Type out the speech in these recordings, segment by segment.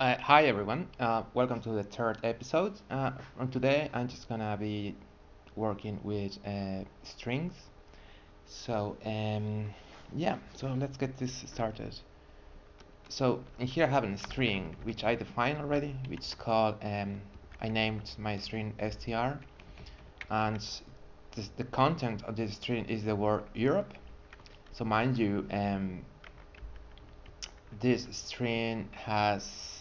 Hi everyone, welcome to the third episode. From today, I'm just gonna be working with strings. So yeah, so let's get this started. So in here I have a string which I defined already, which is called I named my string str, and the content of this string is the word Europe. So mind you, this string has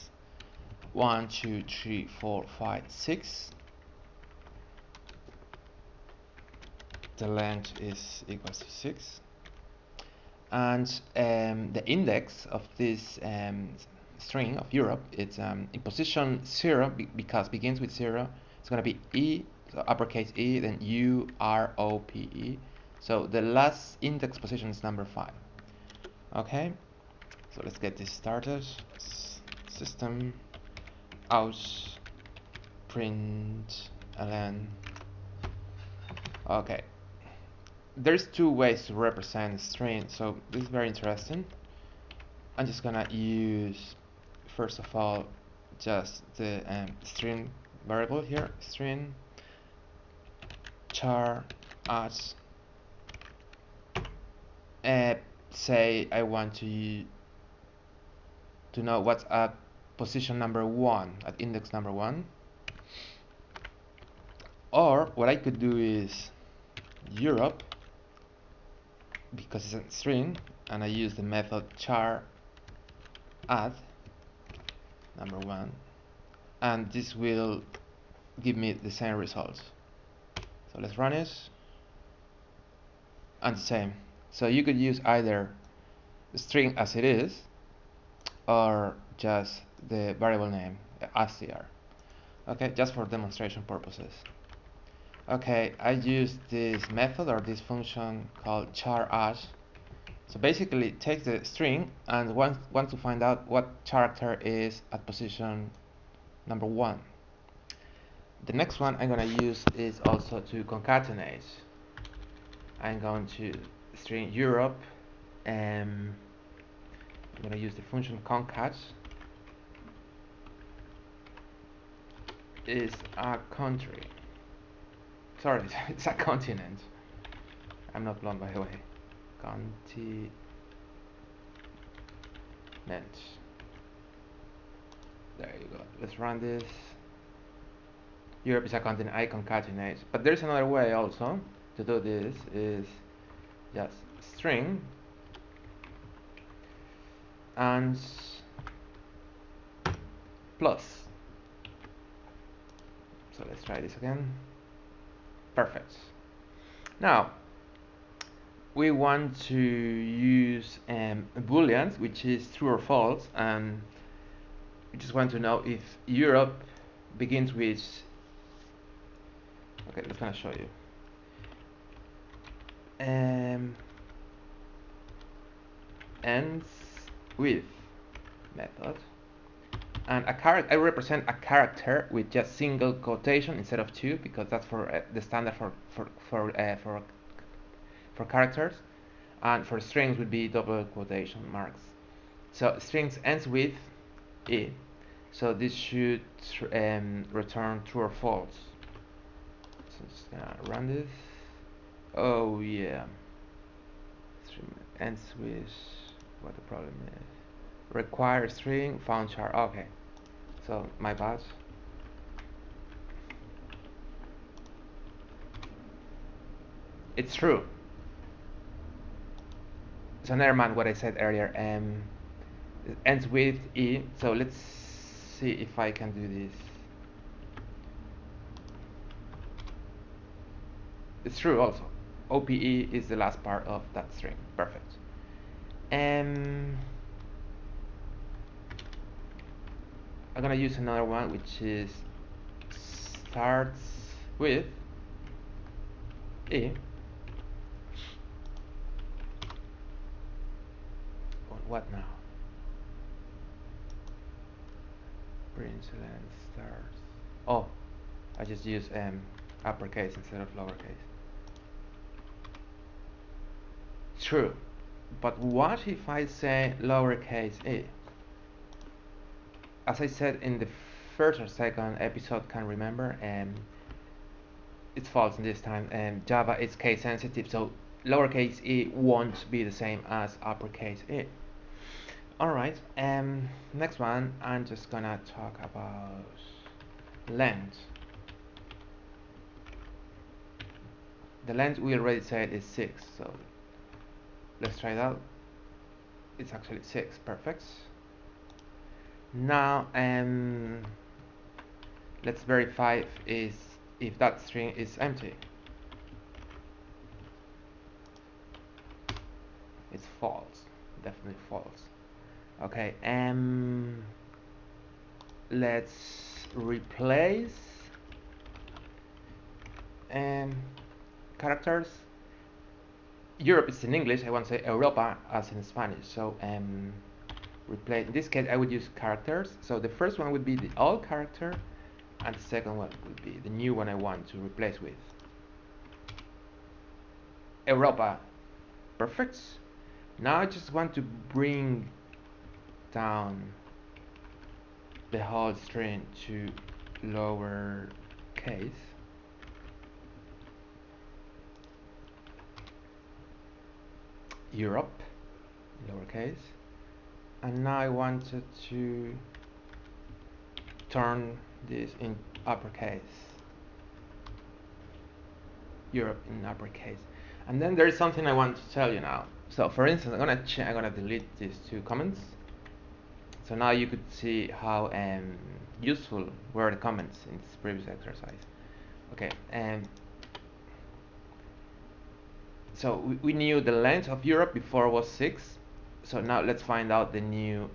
1, 2, 3, 4, 5, 6. The length is equals to 6, and the index of this string of Europe, it's in position 0 because begins with 0. It's going to be E, so uppercase E, then UROPE. So the last index position is number 5. Okay, so let's get this started. System out print ln. Okay, there's two ways to represent a string, so this is very interesting. I'm just gonna use, first of all, just the string variable here, string char as say I want to know what's at position number 1, at index number 1. Or what I could do is Europe, because it's a string, and I use the method char add number 1, and this will give me the same results. So let's run it, and the same. So you could use either the string as it is, or just the variable name str. Okay, just for demonstration purposes. Okay, I use this method or this function called char as. So basically it takes the string and want to find out what character is at position number 1. The next one I'm going to use is also to concatenate. I'm going to string Europe, and I'm going to use the function concat is a country. Sorry, it's a continent. I'm not blonde, by the way. Continent. There you go. Let's run this. Europe is a continent. I concatenate. But there's another way also to do this. Is just string and plus. So let's try this again. Perfect. Now we want to use booleans, which is true or false, and we just want to know if Europe begins with, okay, let's gonna show you, ends with method, and a character, I represent a character with just single quotation instead of two, because that's for the standard for characters, and for strings would be double quotation marks. So strings ends with E, so this should return true or false. So just gonna run this. Oh yeah, string ends with, what the problem is, require string found char. Okay, so my bad. It's true. So never mind what I said earlier. It ends with E, so let's see if I can do this. It's true also. OPE is the last part of that string. Perfect. I'm gonna use another one, which is starts with E. What now? Prints and starts. Oh, I just use uppercase instead of lowercase. True. But what if I say lowercase e? as I said in the first or second episode, can't remember, it's false in this time. Java is case sensitive, so lowercase e won't be the same as uppercase e. Alright, next one, I'm just gonna talk about length. The length we already said is 6, so let's try it out. It's actually 6, perfect. Now let's verify if that string is empty. It's false, definitely false. Okay, let's replace characters. Europe is in English, I want to say Europa as in Spanish, so replace, in this case I would use characters. So the first one would be the old character, and the second one would be the new one I want to replace with. Europa, perfect. Now I just want to bring down the whole string to lower case. Europe, lowercase. And now I wanted to turn this in uppercase. Europe in uppercase. And then there is something I want to tell you now. So for instance, I'm gonna delete these two comments. So now you could see how useful were the comments in this previous exercise. Okay, so we knew the length of Europe before was 6. So now let's find out the new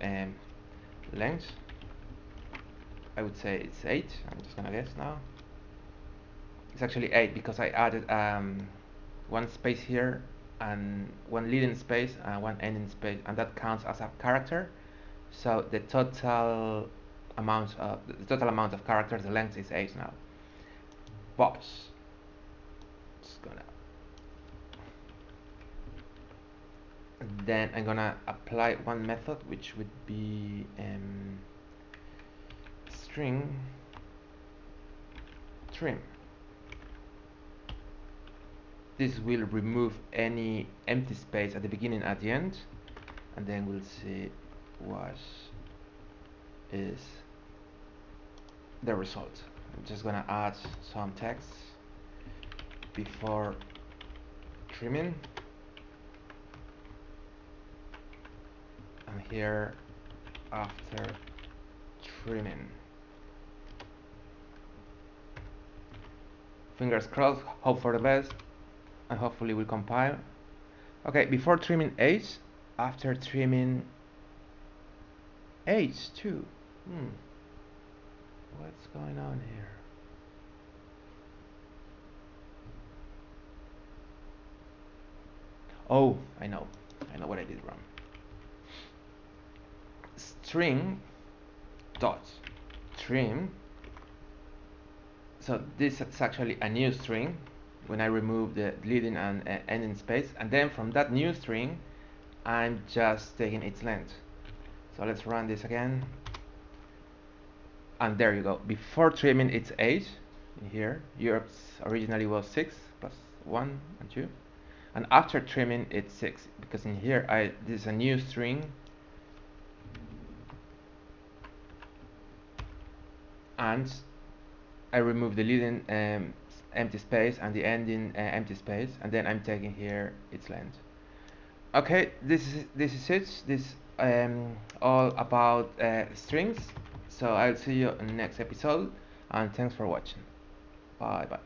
length. I would say it's 8. I'm just gonna guess now. It's actually 8 because I added one space here and one leading space and one ending space, and that counts as a character. So the total amount of characters, the length is 8 now. But just gonna, then I'm gonna apply one method which would be string trim. This will remove any empty space at the beginning, at the end, and then we'll see what is the result. I'm just gonna add some text before trimming, and here after trimming. Fingers crossed, hope for the best, and hopefully will compile. Okay, before trimming H, after trimming H too. What's going on here? Oh, I know what I did wrong. String dot trim. So this is actually a new string when I remove the leading and ending space, and then from that new string I'm just taking its length. So let's run this again, and there you go. Before trimming it's 8 in here. Europe's originally was 6 plus 1 and 2, and after trimming it's 6 because in here this is a new string, and I remove the leading empty space and the ending empty space, and then I'm taking here its length. Okay, this is it. This all about strings. So I'll see you in the next episode, and thanks for watching. Bye bye.